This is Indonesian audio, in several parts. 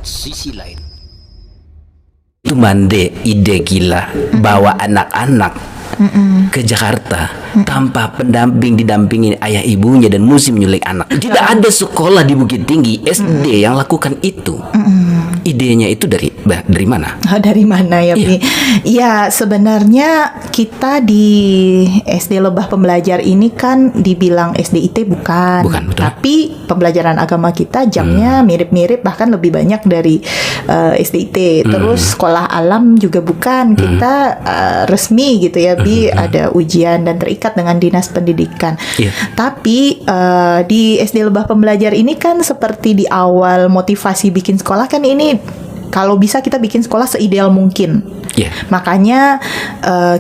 sisi lain itu Mande ide gila bawa anak-anak ke Jakarta tanpa pendamping, didampingi ayah ibunya dan mesti menyulik anak. Tidak ada sekolah di Bukit Tinggi SD yang lakukan itu. Idenya itu dari mana? Dari mana ya, Pi? Ya, sebenarnya kita di SD Lebah Pembelajar ini kan dibilang SDIT bukan, betul. Tapi pembelajaran agama kita jamnya mirip-mirip, bahkan lebih banyak dari SDIT. Terus sekolah alam juga bukan, kita resmi gitu ya, Bi, ada ujian dan terikat dengan dinas pendidikan. Tapi di SD Lebah Pembelajar ini kan seperti di awal motivasi bikin sekolah kan ini, kalau bisa kita bikin sekolah seideal mungkin. Makanya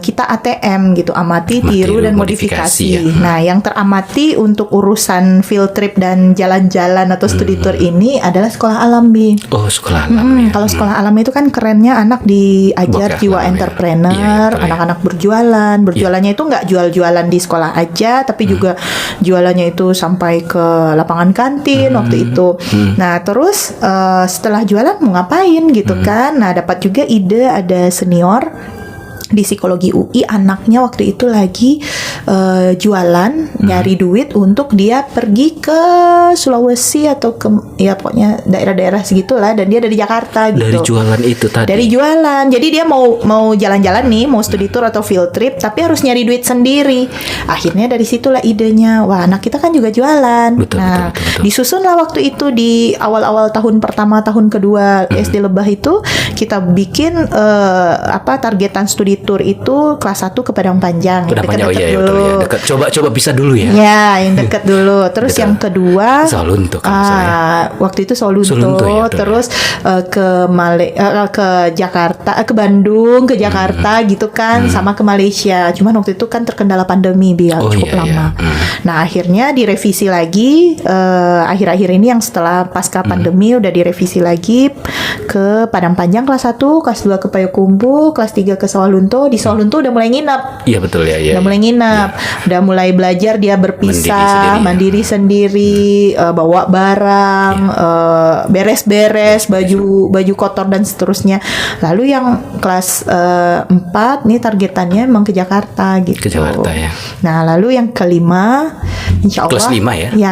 kita ATM gitu, amati, tiru, dan modifikasi. Nah, yang teramati untuk urusan field trip dan jalan-jalan atau studi tour ini adalah sekolah alam, Bi. Oh, sekolah alam. Kalau sekolah alam itu kan kerennya anak diajar jiwa entrepreneur, anak-anak berjualan. Berjualannya itu nggak jual-jualan di sekolah aja, tapi juga jualannya itu sampai ke lapangan kantin waktu itu. Nah, terus setelah jualan mau ngapain gitu kan? Nah, dapat juga ide, ada senior di psikologi UI, anaknya waktu itu lagi jualan, nyari duit untuk dia pergi ke Sulawesi atau ke, ya pokoknya daerah-daerah segitulah, dan dia dari Jakarta gitu. Dari jualan itu tadi. Dari jualan. Jadi dia mau jalan-jalan nih, mau studi tour atau field trip, tapi harus nyari duit sendiri. Akhirnya dari situlah idenya, wah anak kita kan juga jualan. Betul. Disusunlah waktu itu di awal-awal tahun pertama, tahun kedua SD Lebah itu kita bikin targetan studi tour itu kelas 1 ke Padang Panjang. Dekat-dekat dulu. Ya, dekat. Coba bisa dulu ya. Ya, yang dekat dulu. Terus yang kedua Solunto kan waktu itu Solunto ya, terus ke Jakarta, ke Bandung, ke Jakarta gitu kan, sama ke Malaysia. Cuman waktu itu kan terkendala pandemi, cukup lama. Nah, akhirnya direvisi lagi akhir-akhir ini, yang setelah pasca pandemi udah direvisi lagi ke Padang Panjang kelas 1, kelas 2 ke Payakumbuh, kelas 3 ke Solunto. Di Solunto udah mulai nginap. Iya betul ya. Udah mulai nginap. Udah mulai belajar dia berpisah, mandiri sendiri, bawa barang, beres-beres, baju kotor dan seterusnya. Lalu yang kelas 4 nih targetannya emang ke Jakarta gitu. Ke Jakarta ya. Nah, lalu yang kelima insya Allah kelas 5 ya? Ya,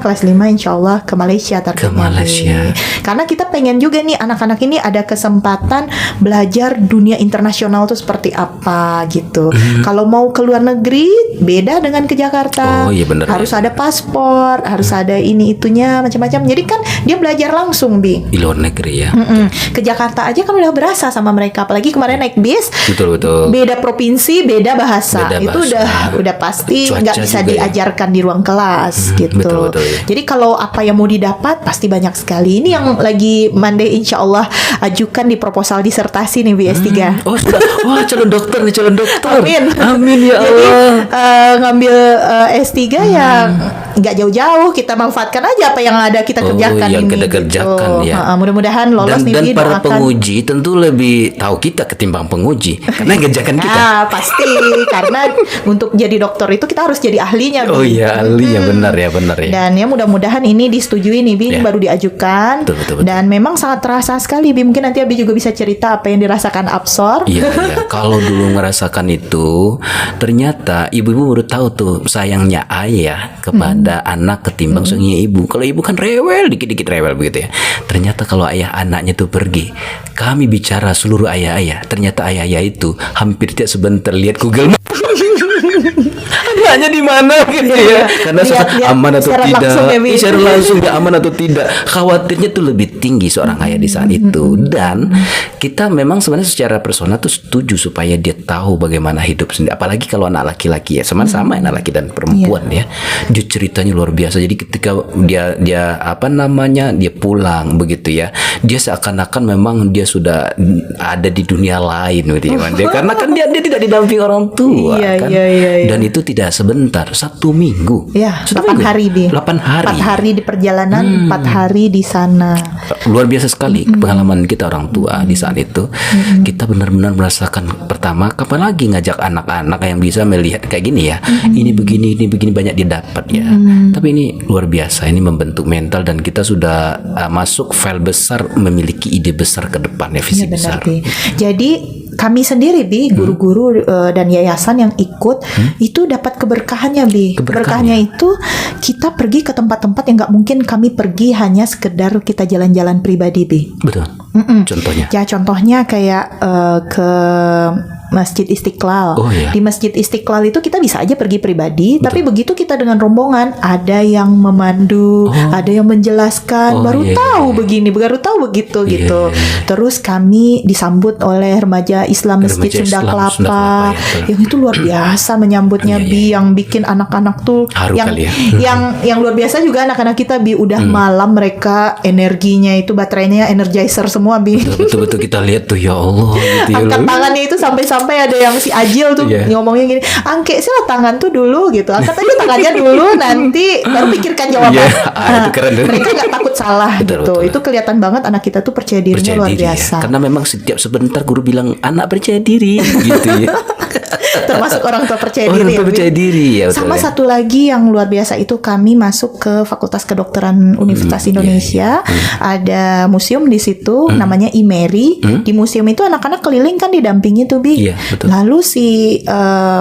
kelas 5 insya Allah ke Malaysia targetnya. Ke Malaysia. Karena kita pengen juga nih anak-anak ini ada kesempatan belajar dunia internasional tuh seperti apa gitu. Kalau mau ke luar negeri beda dengan ke Jakarta. Bener, harus ada paspor, harus ada ini itunya macam-macam. Jadi kan dia belajar langsung di luar negeri ya. Ke Jakarta aja kan udah berasa sama mereka. Apalagi kemarin naik bis. Betul. Beda provinsi, beda bahasa. Itu udah pasti nggak bisa diajarkan di ruang kelas gitu. Betul, ya. Jadi kalau apa yang mau didapat pasti banyak sekali. Ini yang lagi Monday insya Allah ajukan di proposal disertasi nih BS3. Wah, calon dokter. Amin ya Allah. Jadi ngambil S3 ya nggak jauh-jauh, kita manfaatkan aja apa yang ada kita kerjakan yang ini. Kita kerjakan gitu. Ya. Mudah-mudahan lolos dan para penguji tentu lebih tahu kita ketimbang penguji karena kerjakan kita. Pasti karena untuk jadi dokter itu kita harus jadi ahlinya. Ahlinya benar ya. Dan ya mudah-mudahan ini disetujui nih, Bi, baru diajukan. Betul. Dan memang sangat terasa sekali, Bi. Mungkin nanti Abi juga bisa cerita apa yang dirasakan Absor. Iya. Kalau dulu merasakan itu, ternyata ibu-ibu baru tahu tuh sayangnya ayah kepada anak ketimbang sayangnya ibu. Kalau ibu kan rewel, dikit-dikit rewel begitu ya. Ternyata kalau ayah anaknya tuh pergi, kami bicara seluruh ayah-ayah. Ternyata ayah-ayah itu hampir tidak sebentar lihat Google Maps. Anaknya di mana gitu ya. Karena aman atau tidak. Secara langsung dia aman atau tidak. Khawatirnya tuh lebih tinggi seorang ayah di saat itu. Dan kita memang sebenarnya secara personal tuh setuju supaya dia tahu bagaimana hidup sendiri. Apalagi kalau anak laki-laki ya, sama-sama anak laki dan perempuan ya. Dia ceritanya luar biasa. Jadi ketika dia dia pulang begitu ya, dia seakan-akan memang dia sudah ada di dunia lain gitu ya. Karena kan dia tidak didampingi orang tua kan. Dan itu tidak sebentar, 1 minggu. Ya, 8 hari, Bi. 8 hari. 4 hari di perjalanan, 4 hari di sana. luar biasa sekali pengalaman kita orang tua di saat itu. Kita benar-benar merasakan pertama, kapan lagi ngajak anak-anak yang bisa melihat kayak gini ya. Ini begini banyak didapat ya. Tapi ini luar biasa, ini membentuk mental dan kita sudah masuk file besar, memiliki ide besar ke depan ya, visi Iya, benar, besar. Bi. Jadi kami sendiri Bi, guru-guru dan yayasan yang ikut itu dapat keberkahannya Bi. Keberkahannya itu kita pergi ke tempat-tempat yang nggak mungkin kami pergi hanya sekedar kita jalan-jalan pribadi Bi. Betul. Contohnya. Ya contohnya kayak ke Masjid Istiqlal. Oh, iya. Di Masjid Istiqlal itu kita bisa aja pergi pribadi, tapi begitu kita dengan rombongan, ada yang memandu, ada yang menjelaskan, baru iya, tahu begini, baru tahu begitu gitu. Terus kami disambut oleh remaja Islam Masjid Remaja Sunda Islam Kelapa, Sunda Kelapa, ya, betul. yang itu luar biasa menyambutnya Bi, yang bikin anak-anak tuh Haru yang kali ya. yang luar biasa juga anak-anak kita Bi, udah malam mereka energinya itu baterainya energizer semua Bi. Betul-betul kita lihat tuh, ya Allah gitu ya. Angkat tangannya itu sampai ada yang si Ajil tuh ngomongnya gini, angke sih tangan tuh dulu gitu, angkat aja tangannya dulu, nanti baru pikirkan jawaban. Itu keren tuh. Mereka nggak takut salah gitu. Betul. Itu kelihatan banget anak kita tuh percaya dirinya luar diri, biasa. ya. Karena memang setiap sebentar guru bilang anak percaya diri gitu ya. Termasuk orang tua percaya Orang diri. tua ya, Bi. percaya diri ya. Betul, Sama ya. satu lagi yang luar biasa itu kami masuk ke Fakultas Kedokteran Universitas Indonesia. Ada museum di situ namanya IMERI. Di museum itu anak-anak keliling kan didampingi tuh Bi. Iya, betul. Lalu si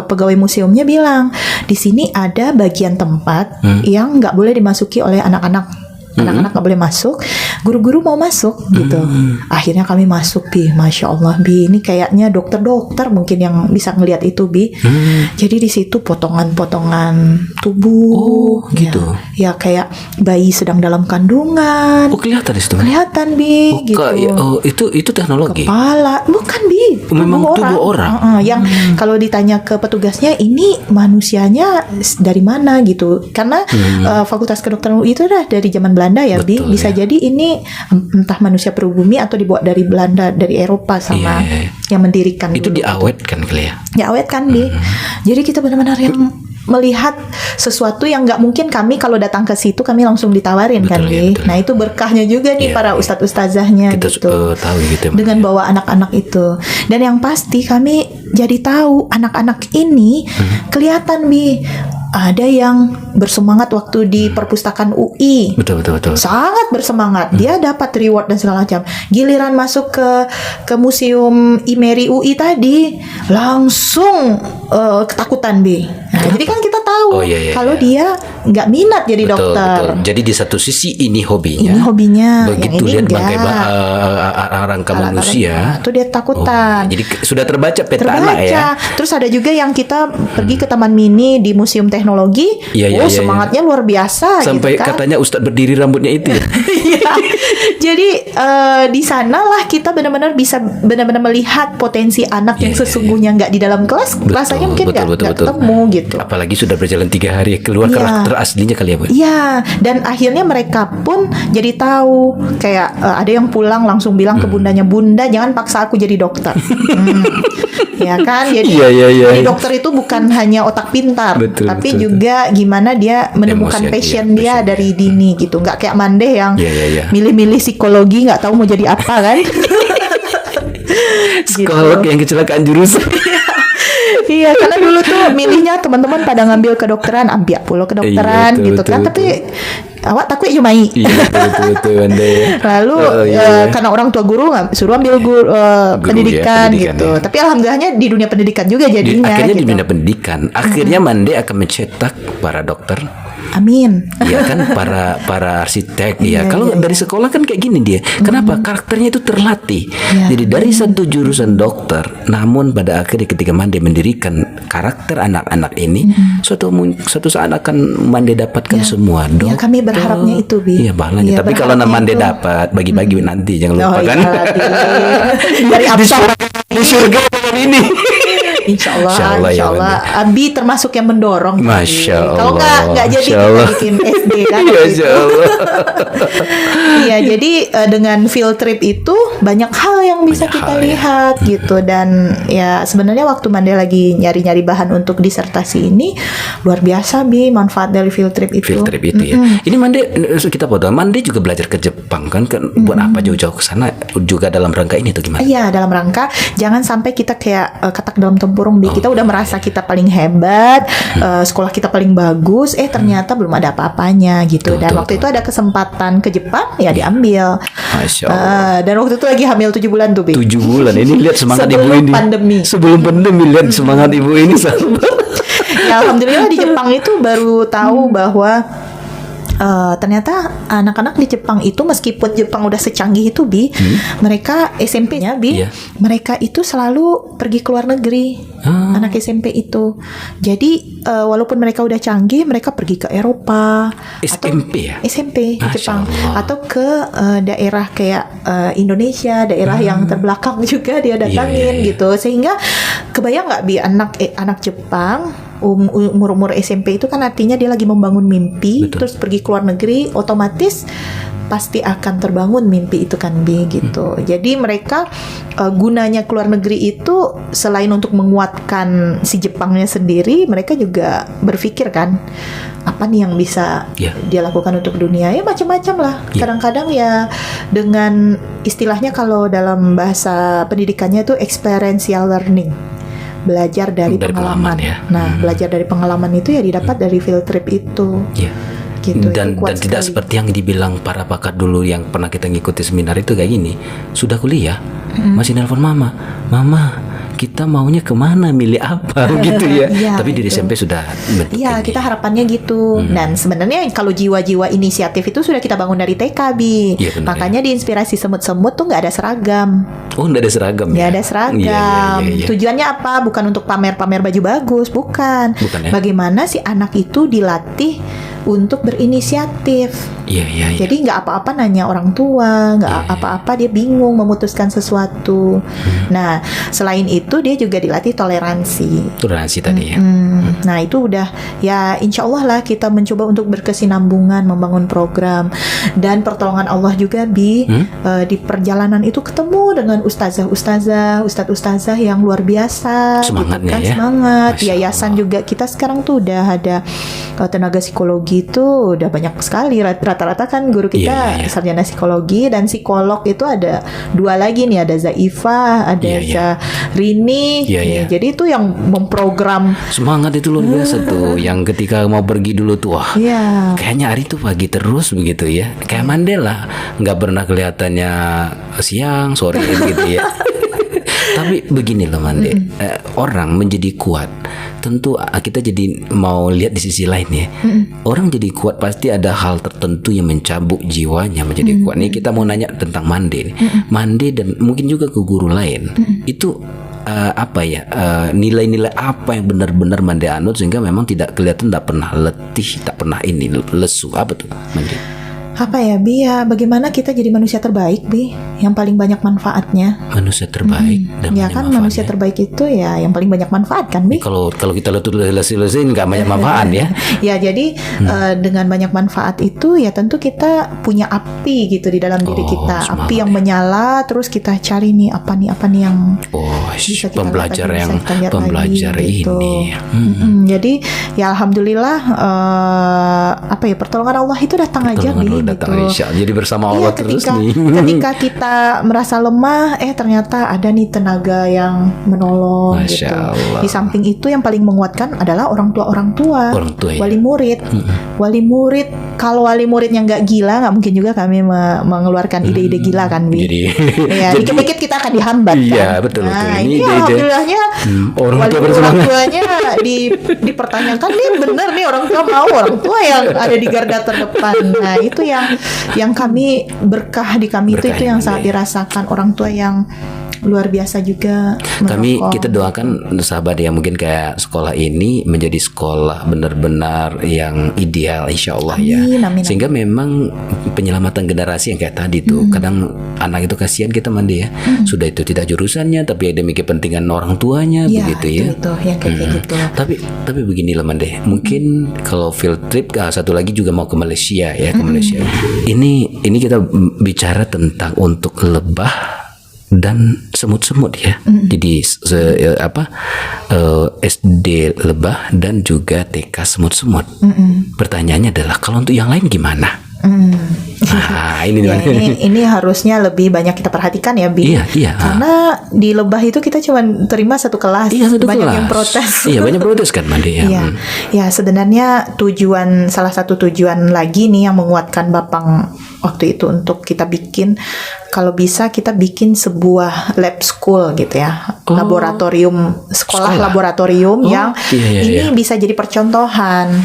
pegawai museumnya bilang di sini ada bagian tempat yang nggak boleh dimasuki oleh anak-anak. Anak-anak nggak boleh masuk, guru-guru mau masuk gitu. Akhirnya kami masuk Bi, masya Allah Bi, ini kayaknya dokter-dokter mungkin yang bisa ngelihat itu Bi. Jadi di situ potongan-potongan tubuh, gitu. ya kayak bayi sedang dalam kandungan, Oh, kelihatan di situ. kelihatan Bi, gitu. Itu teknologi. Kepala, bukan Bi, Memang tubuh orang. Yang kalau ditanya ke petugasnya, ini manusianya dari mana gitu? Karena Fakultas Kedokteran UI itu udah dari zaman Belanda ya, Bi. Betul, Bisa jadi ini entah manusia pribumi atau dibawa dari Belanda, dari Eropa sama Iya. yang mendirikan. Itu dulu. diawetkan kali ya. Diawetkan, Bi. Jadi kita benar-benar yang melihat sesuatu yang nggak mungkin kami kalau datang ke situ kami langsung ditawarin kan, Betul, ya, Bi. betul. Nah itu berkahnya juga nih Iya, para iya. ustadz-ustazahnya Kita gitu. tahu gitu. Dengan bawa anak-anak itu. Dan yang pasti kami jadi tahu anak-anak ini kelihatan Bi, ada yang bersemangat waktu di perpustakaan UI. Betul. Sangat bersemangat. Dia dapat reward dan segala macam. Giliran masuk ke museum IMERI UI tadi, langsung ketakutan Bi. Nah, jadi kan kita tahu Oh, iya, kalau iya. dia nggak minat jadi dokter. Betul. Jadi di satu sisi ini hobinya. Ini hobinya, Begitu yang ini lihat bangkai enggak. rangka Alat-alat manusia. itu dia takutan. Jadi sudah terbaca peta anak ya. Terus ada juga yang kita pergi ke Taman Mini di Museum Teknologi. Iya, Semangatnya luar biasa Sampai gitu kan. katanya Ustadz berdiri rambutnya itu ya. Iya. Jadi di sanalah kita benar-benar bisa benar-benar melihat potensi anak yang Iya, sesungguhnya nggak di dalam kelas. Rasanya mungkin nggak ketemu gitu. Apalagi sudah berjalan 3 hari keluar Iya. karakter aslinya kali ya, Bu. Iya, dan akhirnya mereka pun jadi tahu kayak ada yang pulang langsung bilang ke bundanya, "Bunda, jangan paksa aku jadi dokter." Ya kan? Jadi, Iya. jadi dokter itu bukan hanya otak pintar, Betul, tapi betul. juga gimana dia menemukan Emosi, passion iya, dia passion dari dini gitu. Nggak kayak Mande yang Iya. milih-milih psikologi nggak tahu mau jadi apa kan? Psikolog yang kecelakaan jurusan. Iya, karena dulu tuh milihnya teman-teman pada ngambil kedokteran, ambil pulau kedokteran Iya, gitu betul, kan. betul. Tapi awak takut Yumai. Iya, betul Anda ya. Lalu Oh, iya. karena orang tua guru suruh ambil pendidikan pendidikan, gitu. ya. Tapi alhamdulillahnya di dunia pendidikan juga jadinya. Akhirnya di gitu. dunia pendidikan. Akhirnya Mande akan mencetak para dokter. Amin. Iya kan, para arsitek ya. Iya, Kalau iya, dari sekolah kan kayak gini dia. Kenapa? Karakternya itu terlatih. Iya, Jadi dari satu jurusan dokter, namun pada akhirnya ketika Mande mendirikan karakter anak-anak ini, suatu saat akan Mande dapatkan semua. Ya, kami berharapnya itu, Bi. Iya, pahalanya. Iya, Tapi kalau berharapnya Mande itu. dapat, bagi-bagi nanti jangan lupa kan. iya, dari absor. Di surga malam ini. Insya Allah, Insya Allah, ya, Abi termasuk yang mendorong. Masya Kalau Allah. nggak jadi Masya kita Allah. bikin SD kan. Iya, gitu. Insya Allah. Iya, jadi dengan field trip itu banyak hal yang bisa Banyak kita hal, ya. lihat gitu. Dan ya sebenarnya waktu Mande lagi nyari-nyari bahan untuk disertasi ini luar biasa Bi manfaat dari field trip itu. Field trip itu ya. Ini Mande, kita potong. Mande juga belajar ke Jepang kan? Buat apa jauh-jauh ke sana? Juga dalam rangka ini atau gimana? Iya, dalam rangka jangan sampai kita kayak katak dalam tempurung Bi. Kita udah merasa kita paling hebat, sekolah kita paling bagus, ternyata belum ada apa-apanya gitu. Dan waktu itu ada kesempatan ke Jepang, ya diambil. Masya Allah. Dan waktu itu lagi hamil 7 bulan tuh Bi. 7 bulan. Ini lihat semangat ibu Sebelum ini. pandemi. Sebelum pandemi lihat semangat ibu ini. Ya alhamdulillah di Jepang itu baru tahu bahwa ternyata anak-anak di Jepang itu meskipun Jepang udah secanggih itu Bi, mereka SMP-nya Bi, Iya. mereka itu selalu pergi ke luar negeri. Anak SMP itu. Jadi walaupun mereka udah canggih, mereka pergi ke Eropa. SMP ya? SMP di Masya Jepang Allah. atau ke daerah kayak Indonesia, daerah yang terbelakang juga dia datangin iya. gitu. Sehingga kebayang nggak Bi anak Jepang umur SMP itu kan artinya dia lagi membangun mimpi, Betul. terus pergi ke luar negeri, otomatis pasti akan terbangun mimpi itu kan Bi gitu. Jadi mereka gunanya ke luar negeri itu selain untuk menguatkan si Jepangnya sendiri, mereka juga berpikir kan apa nih yang bisa Ya. dia lakukan untuk dunia, ya macam-macam lah. Ya. Kadang-kadang ya dengan istilahnya kalau dalam bahasa pendidikannya itu experiential learning, belajar dari pengalaman. ya. Nah, belajar dari pengalaman itu ya didapat dari field trip itu. Ya. Gitu. Dan Itu kuat tidak sekali. seperti yang dibilang para pakar dulu yang pernah kita ngikuti seminar itu kayak gini. Sudah kuliah, masih nelpon mama, kita maunya kemana, milih apa gitu ya. Iya, Tapi di betul. SMP sudah bentuk Iya, ini. kita harapannya gitu. Dan sebenarnya kalau jiwa-jiwa inisiatif itu sudah kita bangun dari TK, Bi. Iya, benar, Makanya di inspirasi semut-semut tuh nggak ada seragam. Oh, nggak ada seragam Nggak ya? ada seragam. Iya. Tujuannya apa? Bukan untuk pamer-pamer baju bagus, bukan. Bukan ya? Bagaimana si anak itu dilatih untuk berinisiatif. Iya. Jadi nggak apa-apa nanya orang tua, nggak Iya. apa-apa dia bingung memutuskan sesuatu. Nah, selain itu dia juga dilatih toleransi. Toleransi tadi ya. Nah itu udah ya insya Allah lah kita mencoba untuk berkesinambungan membangun program. Dan pertolongan Allah juga Bi, di perjalanan itu ketemu dengan ustazah-ustazah yang luar biasa. Semangatnya kan, ya. semangat. Masya Yayasan Allah. juga kita sekarang tuh udah ada tenaga psikologi itu udah banyak sekali. Rata-rata kan guru kita Iya. sarjana psikologi, dan psikolog itu ada 2 lagi nih, ada Zaifah, ada Iya. Rini. Iya. Jadi itu yang memprogram. Semangat itu luar biasa tuh. Yang ketika mau pergi dulu tuh, wah, Iya. kayaknya hari itu pagi terus begitu ya. Kayak Mandela, nggak pernah kelihatannya siang, sore gitu ya. Tapi begini loh Mande, orang menjadi kuat. Tentu kita jadi mau lihat di sisi lain ya. Orang jadi kuat pasti ada hal tertentu yang mencabuk jiwanya menjadi kuat. Nih kita mau nanya tentang Mande nih. Mande dan mungkin juga ke guru lain. Itu apa ya, nilai-nilai apa yang benar-benar Mande anut sehingga memang tidak kelihatan, tak pernah letih, tak pernah ini lesu. Apa tuh Mande? Apa ya Bi, ya bagaimana kita jadi manusia terbaik Bi, yang paling banyak manfaatnya. Manusia terbaik dan Ya kan manfaatnya. manusia terbaik itu ya yang paling banyak manfaat kan Bi. Kalau kita lesu-lesuin nggak banyak manfaat ya. Ya jadi dengan banyak manfaat itu ya tentu kita punya api gitu di dalam diri Oh, kita, semangat api yang ya. menyala, terus kita cari nih apa nih yang Oh, bisa kita pembelajar lihat lagi, yang bisa kita lihat pembelajar lagi, gitu. ini. Jadi ya alhamdulillah apa ya, pertolongan Allah itu datang aja Bi, Pertolongan datang gitu. insya Allah. Jadi bersama Iya, Allah terus nih. ketika kita merasa lemah, ternyata ada nih tenaga yang menolong Masya gitu. Allah. Di samping itu yang paling menguatkan adalah orang tua. Orang tua ya. Wali murid. Wali murid, kalau wali muridnya nggak gila, nggak mungkin juga kami mengeluarkan ide-ide gila kan, Bi. Jadi Ya, jadi dikit-dikit kita akan dihambat Iya, kan. betul. Nah, Ini ini ide-ide. alhamdulillahnya orang wali tua orang bersemangat. tuanya dipertanyakan nih, bener nih orang tua mau, orang tua yang ada di garda terdepan. Nah itu yang kami berkah di kami Berkah itu yang yang sangat ada ya. dirasakan, orang tua yang luar biasa juga. Kami mendukung. kita doakan sahabat ya, mungkin kayak sekolah ini menjadi sekolah benar-benar yang ideal insya Allah ya. Amin. Sehingga memang penyelamatan generasi yang kayak tadi tuh, kadang anak itu kasihan kita Mandi ya. Sudah itu tidak jurusannya tapi demi kepentingan orang tuanya Ya, begitu ya. itu yang kayak gitu. Tapi beginilah Mande, mungkin kalau field trip satu lagi juga mau ke Malaysia ya, ke Malaysia. Ini kita bicara tentang untuk lebah dan semut-semut ya. Jadi SD lebah dan juga TK semut-semut. Pertanyaannya adalah kalau untuk yang lain gimana? Nah, ini Ya, gimana? ini harusnya lebih banyak kita perhatikan ya, Bi. Iya. Karena di lebah itu kita cuma terima satu kelas. Iya, satu banyak kelas. yang protes. Iya, banyak protes kan Mande ya. Iya, ya sebenarnya salah satu tujuan lagi nih yang menguatkan Bapang waktu itu untuk kita bikin, kalau bisa kita bikin sebuah lab school gitu ya, laboratorium, sekolah laboratorium yang ini bisa jadi percontohan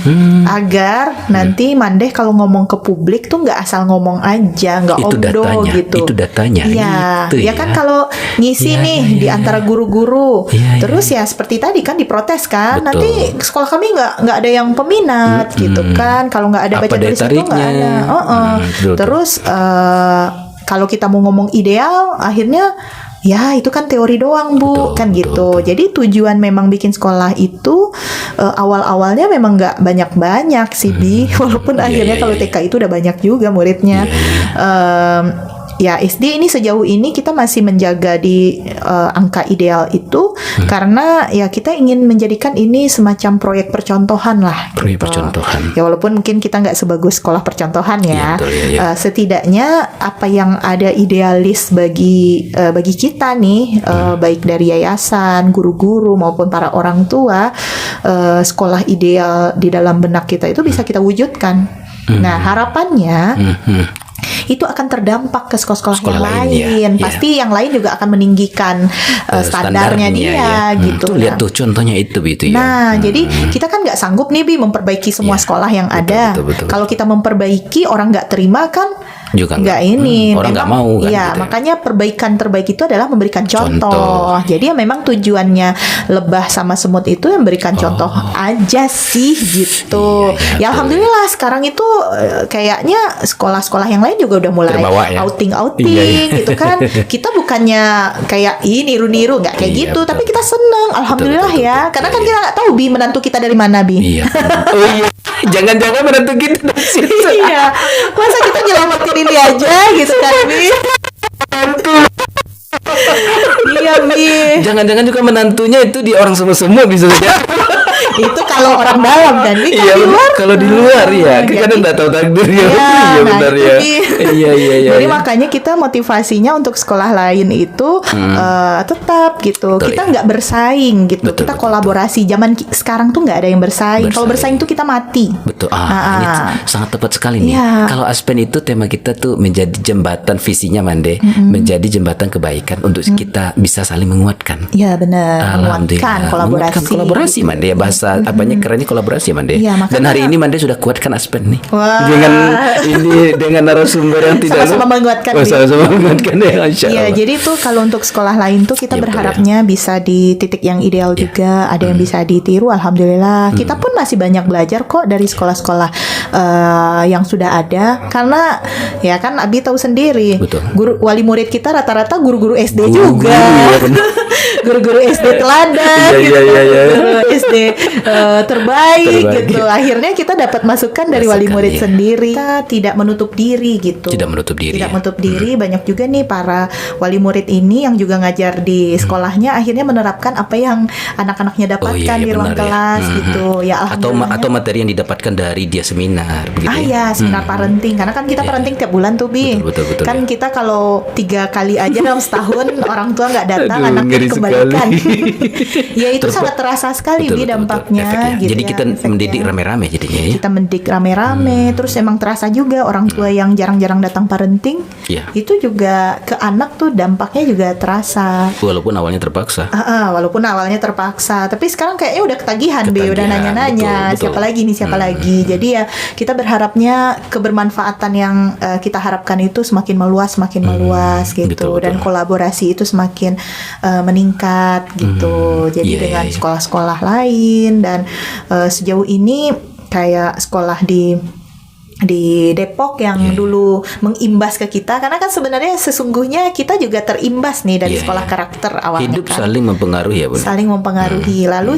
agar nanti Mandeh kalau ngomong ke publik tuh nggak asal ngomong aja, nggak Itu omdo datanya, gitu. itu datanya, Iya, gitu ya ya. kan kalau ngisi nih di antara guru-guru, Iya, terus ya seperti tadi kan diprotes kan, Betul. nanti sekolah kami nggak ada yang peminat gitu kan, kalau nggak ada Apa baca daya tulis itu nggak tariknya? ada. Betul. Terus kalau kita mau ngomong ideal, akhirnya ya itu kan teori doang Bu, Betul, kan betul, gitu. Jadi tujuan memang bikin sekolah itu awal-awalnya memang nggak banyak-banyak sih Bi, walaupun akhirnya kalau TK itu udah banyak juga muridnya. Ya SD ini sejauh ini kita masih menjaga di angka ideal itu karena ya kita ingin menjadikan ini semacam proyek percontohan lah. Proyek gitu. percontohan. Ya walaupun mungkin kita nggak sebagus sekolah percontohan ya. Iya, betul, iya. Setidaknya apa yang ada idealis bagi kita nih, baik dari yayasan, guru-guru maupun para orang tua, sekolah ideal di dalam benak kita itu bisa kita wujudkan. Nah harapannya itu akan terdampak ke sekolah-sekolah yang Sekolah lain, lain. ya. Pasti yang lain juga akan meninggikan standarnya dia ya. gitu. Tuh, lihat Nah, tuh contohnya itu ya. Nah, jadi kita kan nggak sanggup nih Bi memperbaiki semua Iya. sekolah yang ada. betul. Kalau kita memperbaiki orang nggak terima kan Juga nggak ini. orang nggak Memang- mau kan Iya, gitu ya. makanya perbaikan terbaik itu adalah memberikan contoh. Contoh. Jadi ya memang tujuannya lebah sama semut itu yang memberikan contoh aja sih gitu. Iya, Ya alhamdulillah sekarang itu kayaknya sekolah-sekolah yang lain juga udah mulai Terbawa ya. outing-outing Iya. gitu kan. Kita bukannya kayak niru-niru nggak kayak Iya, gitu, betul. tapi kita seneng alhamdulillah betul, ya. betul. Karena kan Iya. kita nggak tahu Bi menantu kita dari mana Bi. Iya. Oh iya. Jangan-jangan menantu kita dari situ. Iya, masa kita nyelamatin ini aja gitu kan Bi. Iya Bi. Jangan-jangan juga menantunya itu di orang semua bisa saja. Itu kalau orang dalam kan Bi. Iya, Kan di luar. kalau di luar ya, Jadi- kadang nggak tahu takdir ya. Iya, Iya nah benar itu ya. dia. Iya. Jadi makanya kita motivasinya untuk sekolah lain itu tetap gitu. Betul, Kita ya. nggak bersaing gitu. Betul, Kita betul, kolaborasi. Zaman sekarang tuh nggak ada yang bersaing. Kalau bersaing tuh kita mati. Betul. Ah, Ini ah. sangat tepat sekali nih. Iya. Kalau Aspen itu tema kita tuh menjadi jembatan visinya Mande, menjadi jembatan kebaikan untuk kita bisa saling menguatkan. Iya benar. Menguatkan Alhamdulillah. kolaborasi. Menguatkan kolaborasi Mande ya, bahasa apanya kerennya kolaborasi Mande. Iya, makanya- Dan hari ini Mande sudah kuatkan Aspen nih. Wah. Dengan narasumber yang tidak Sama-sama menguatkan Oh, nih. sama-sama menguatkan ya, Masya Iya, Allah. jadi tuh kalau untuk sekolah lain tuh kita Iya, betul, berharapnya bisa di titik yang ideal juga, ada yang bisa ditiru, alhamdulillah. Kita pun masih banyak belajar kok dari sekolah-sekolah yang sudah ada, karena ya kan Abi tahu sendiri, Betul. guru wali murid kita rata-rata guru-guru SD Guru-guru, juga, ya, benar. guru-guru SD teladan, Iya, gitu. iya. Guru SD terbaik Terbaik. gitu. Akhirnya kita dapat masukan dari wali Masukan, murid iya. sendiri. Kita tidak menutup diri gitu. Tidak menutup diri. Tidak ya. menutup diri. Banyak juga nih para wali murid ini yang juga ngajar di sekolahnya akhirnya menerapkan apa yang anak-anaknya dapatkan di ruang benar ya. kelas gitu. Ya alhamdulillah. Atau materi yang didapatkan dari dia seminar begitu Iya, seminar parenting. Karena kan kita parenting tiap bulan tuh, Bi. Betul, Kan ya. kita kalau 3 kali aja dalam setahun orang tua nggak datang, Aduh, anaknya ngeri kebalikan. ya itu Terus, sangat terasa sekali, Bi, dampaknya. Efeknya. Gitu Jadi ya, kita efeknya. mendidik rame-rame jadinya ya. Kita mendidik rame-rame, terus emang terasa juga orang tua yang jarang-jarang datang parenting, Iya. itu juga ke anak tuh dampaknya juga terasa. Walaupun awalnya terpaksa. Walaupun awalnya terpaksa, tapi sekarang kayaknya udah ketagihan, Bi, udah Ketagihan, nanya-nanya betul. siapa lagi nih, siapa lagi. Jadi ya kita berharapnya kebermanfaatan yang kita harapkan itu semakin meluas gitu, betul. dan kolaborasi itu semakin meningkat gitu. Jadi Iya, dengan iya. sekolah-sekolah lain, dan sejauh ini kayak sekolah di Depok yang dulu mengimbas ke kita, karena kan sebenarnya sesungguhnya kita juga terimbas nih dari Iya, sekolah iya. karakter awalnya Hidup kan. saling mempengaruhi ya Bun. Saling mempengaruhi. Lalu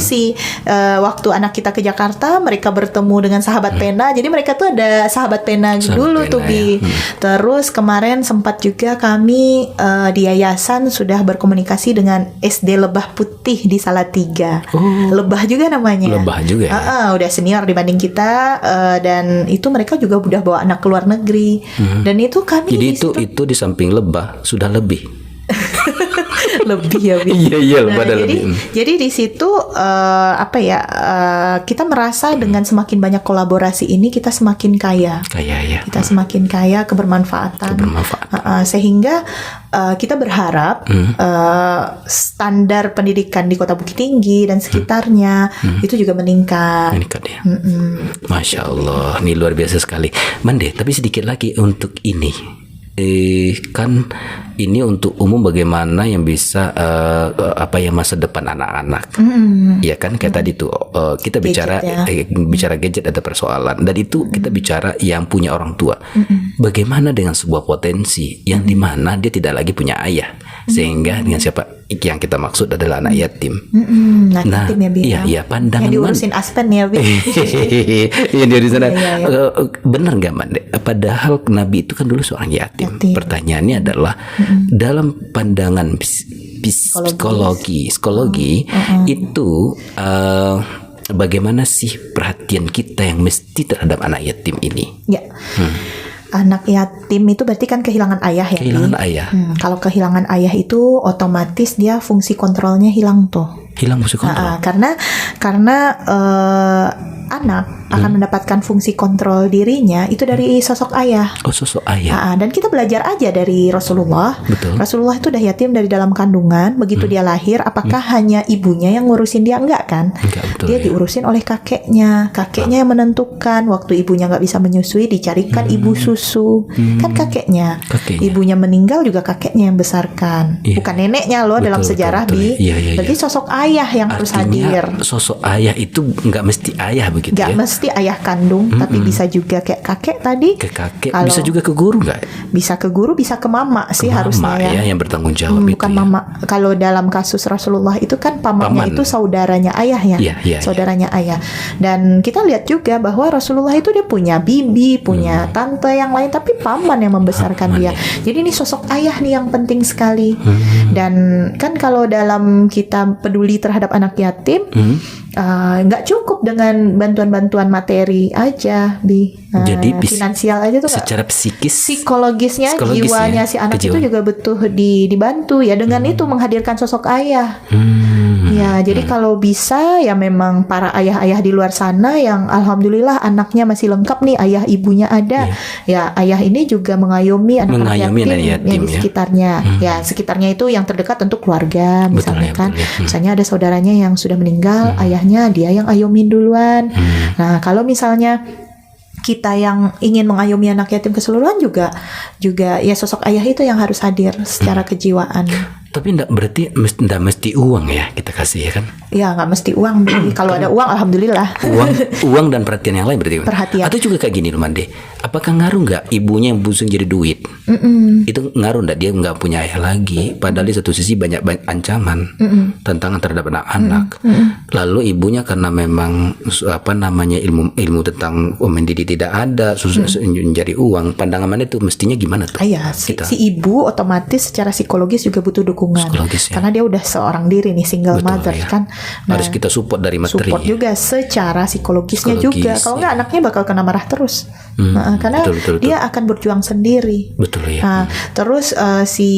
waktu anak kita ke Jakarta, mereka bertemu dengan sahabat pena. Jadi mereka tuh ada sahabat pena Sahabat dulu pena, tuh Bi. Terus kemarin sempat juga kami di yayasan sudah berkomunikasi dengan SD Lebah Putih di Salatiga. Lebah juga namanya. Lebah juga ya? Udah senior dibanding kita, dan itu mereka juga udah bawa anak ke luar negeri. Dan itu kami Jadi di situ itu di samping lebah sudah lebih. lebih ya Bi. Iya Nah, lebah ada jadi, lebih. jadi di situ kita merasa dengan semakin banyak kolaborasi ini kita semakin kaya. Kayak ya. Kita semakin kaya kebermanfaatan. Sehingga kita berharap standar pendidikan di Kota Bukit Tinggi dan sekitarnya itu juga meningkat. Meningkat ya. Masya Allah, ini luar biasa sekali. Mande, tapi sedikit lagi untuk ini. Kan ini untuk umum bagaimana yang bisa masa depan anak-anak. Ya kan kayak tadi tuh kita bicara bicara gadget ada persoalan, dan itu kita bicara yang punya orang tua. Bagaimana dengan sebuah potensi yang dimana dia tidak lagi punya ayah, sehingga dengan siapa yang kita maksud adalah anak yatim. Nah, yatim ya, Bi, iya pandangan yang diurusin Aspen ya Bi. yang di sana. Benar nggak Mande? Padahal Nabi itu kan dulu seorang yatim. Pertanyaannya adalah dalam pandangan psikologi itu bagaimana sih perhatian kita yang mesti terhadap anak yatim ini? Ya. Anak yatim itu berarti kan kehilangan ayah ya. Kehilangan ayah. Kalau kehilangan ayah itu otomatis dia fungsi kontrolnya hilang tuh. Hilang fungsi kontrol. Karena anak akan mendapatkan fungsi kontrol dirinya itu dari sosok ayah. Oh, sosok ayah. Dan kita belajar aja dari Rasulullah. Betul. Rasulullah itu udah yatim dari dalam kandungan. Begitu dia lahir, apakah hanya ibunya yang ngurusin dia? Enggak kan? Enggak, betul, dia ya. diurusin oleh kakeknya. Kakeknya yang menentukan waktu ibunya nggak bisa menyusui, dicarikan ibu susu. Kan kakeknya. Ibunya meninggal juga kakeknya yang besarkan. Bukan neneknya loh, dalam sejarah Bi. Berarti sosok ayah yang harus hadir. Sosok ayah itu nggak mesti ayah begitu Nggak ya? mesti ayah kandung, tapi bisa juga kayak kakek tadi. Ke kakek, bisa juga ke guru nggak? Bisa ke guru, bisa ke mama sih harusnya Mama ya yang bertanggung jawab itu. Bukan mama. Kalau dalam kasus Rasulullah itu kan pamannya itu saudaranya ayah ya. Saudaranya ayah. Dan kita lihat juga bahwa Rasulullah itu dia punya bibi, punya tante yang lain, tapi paman yang membesarkan dia. Jadi ini sosok ayah nih yang penting sekali. Dan kan kalau dalam kita peduli terhadap anak yatim, nggak cukup dengan bantuan-bantuan materi aja, Bi. Jadi finansial aja tuh secara psikologisnya jiwanya si anak itu juga butuh dibantu ya, dengan itu menghadirkan sosok ayah. Ya, jadi kalau bisa ya memang para ayah-ayah di luar sana yang alhamdulillah anaknya masih lengkap nih, ayah ibunya ada. Ya, ayah ini juga mengayomi anak-anak yatim yang di sekitarnya. Ya, sekitarnya itu yang terdekat tentu keluarga misalnya kan. Misalnya ada saudaranya yang sudah meninggal, ayahnya dia yang ayomin duluan. Nah, kalau misalnya kita yang ingin mengayomi anak yatim keseluruhan juga ya sosok ayah itu yang harus hadir secara kejiwaan. Tapi berarti enggak mesti uang ya kita kasih ya kan? Ya nggak mesti uang. Kalau ada uang alhamdulillah. Uang dan perhatian yang lain berarti. Perhatian. Atau juga kayak gini loh Mande. Apakah ngaruh nggak ibunya yang pusing jadi duit? Itu ngaruh nggak dia nggak punya ayah lagi? Padahal di satu sisi banyak ancaman, tantangan terhadap anak-anak. Lalu ibunya karena memang ilmu tentang mendidik tidak ada, susah mencari uang. Pandangan Mande itu mestinya gimana tuh? Si ibu otomatis secara psikologis juga butuh dukungan. Karena dia udah seorang diri nih, single mother kan. Nah, harus kita support dari materi. Support juga secara psikologisnya juga. Kalau nggak anaknya bakal kena marah terus. Karena dia akan berjuang sendiri. Betul ya. Terus si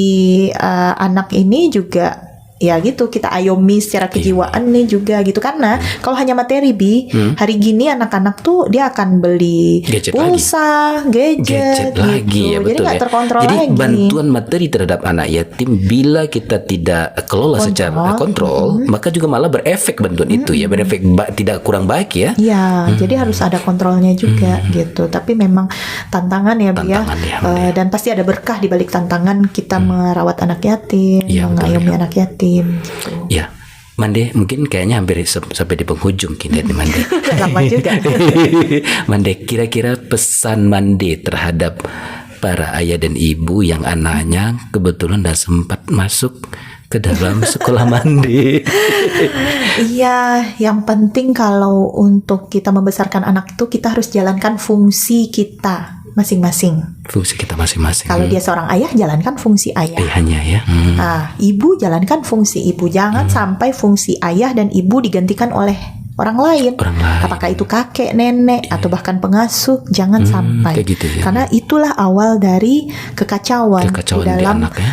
anak ini juga ya gitu, kita ayomi secara kejiwaan nih juga gitu. Karena kalau hanya materi Bi, hari gini anak-anak tuh dia akan beli Gadget pulsa, gadget gitu. lagi ya, Jadi betul nggak ya. terkontrol Jadi lagi. bantuan materi terhadap anak yatim bila kita tidak kelola secara kontrol, maka juga malah berefek bantuan itu ya, berefek tidak kurang baik ya. Iya, jadi harus ada kontrolnya juga gitu. Tapi memang tantangan ya, Bi ya. Tantangan ya, Mande. Dan pasti ada berkah di balik tantangan kita merawat anak yatim, Iya, betul mengayomi ya. anak yatim gitu. Ya, Mande, mungkin kayaknya hampir sampai di penghujung kita nih Mande. Lama juga. Mande, kira-kira pesan Mande terhadap para ayah dan ibu yang anaknya kebetulan tidak sempat masuk ke dalam sekolah Mande. Iya, yang penting kalau untuk kita membesarkan anak tuh kita harus jalankan fungsi kita masing-masing. Fungsi kita masing-masing. Kalau dia seorang ayah, jalankan fungsi ayah. Ayahnya ya. Nah, ibu jalankan fungsi ibu. Jangan sampai fungsi ayah dan ibu digantikan oleh orang lain. Orang lain. Apakah itu kakek, nenek, atau bahkan pengasuh, jangan sampai. kayak gitu ya. Karena itulah awal dari kekacauan Kekacauan di di dalam anak ya.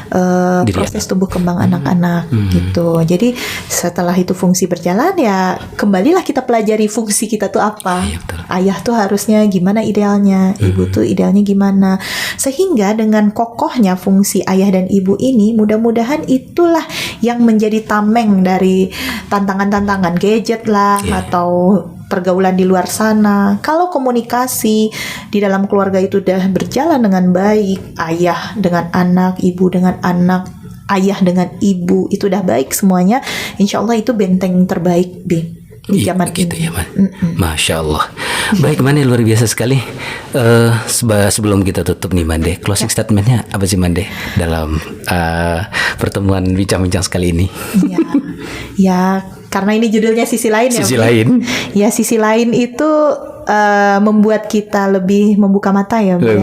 Diri proses tumbuh kembang anak-anak gitu. Jadi setelah itu fungsi berjalan ya kembalilah kita pelajari fungsi kita tuh apa. Iya, betul. Ayah tuh harusnya gimana idealnya, ibu tuh idealnya gimana. Sehingga dengan kokohnya fungsi ayah dan ibu ini, mudah-mudahan itulah yang menjadi tameng dari tantangan-tantangan gadget lah atau pergaulan di luar sana. Kalau komunikasi di dalam keluarga itu udah berjalan dengan baik, ayah dengan anak, ibu dengan anak, ayah dengan ibu itu udah baik semuanya, insya Allah itu benteng terbaik di zaman gitu ini. ya, Man. Masya Allah. Baik, Mande, luar biasa sekali. Sebelum kita tutup nih, Mande, closing statementnya apa sih, Mande, dalam pertemuan bincang-bincang sekali ini? Ya, karena ini judulnya sisi lain ya. Sisi Bu. lain. Ya, sisi lain itu membuat kita lebih membuka mata ya, Bu, ya.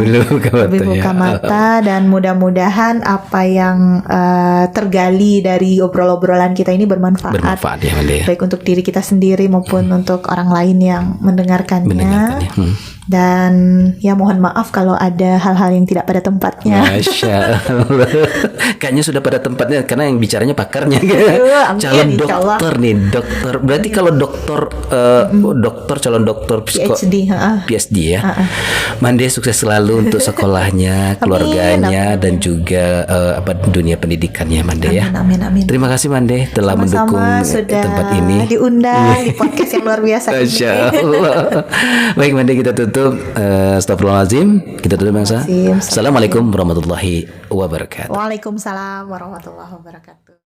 Lebih buka mata dan mudah-mudahan apa yang tergali dari obrol-obrolan kita ini bermanfaat. Bermanfaat ya, Mande. Baik untuk diri kita sendiri maupun untuk orang lain yang mendengarkannya. Dan ya mohon maaf kalau ada hal-hal yang tidak pada tempatnya. Masya Allah. Kayaknya sudah pada tempatnya karena yang bicaranya pakarnya. Amin, Calon insya Allah. dokter nih, dokter. Berarti kalau dokter, calon dokter PhD ya. Mande sukses selalu untuk sekolahnya, keluarganya, dan juga dunia pendidikannya, Mande ya. Amin, amin. Terima kasih, Mande, telah mendukung sudah tempat ini. diundang di podcast yang luar biasa ini. Masya Allah. Baik, Mande, kita tutup. Astagfirullahaladzim. Kita tutup, bangsa. Assalamualaikum warahmatullahi wabarakatuh. Waalaikumsalam warahmatullahi wabarakatuh.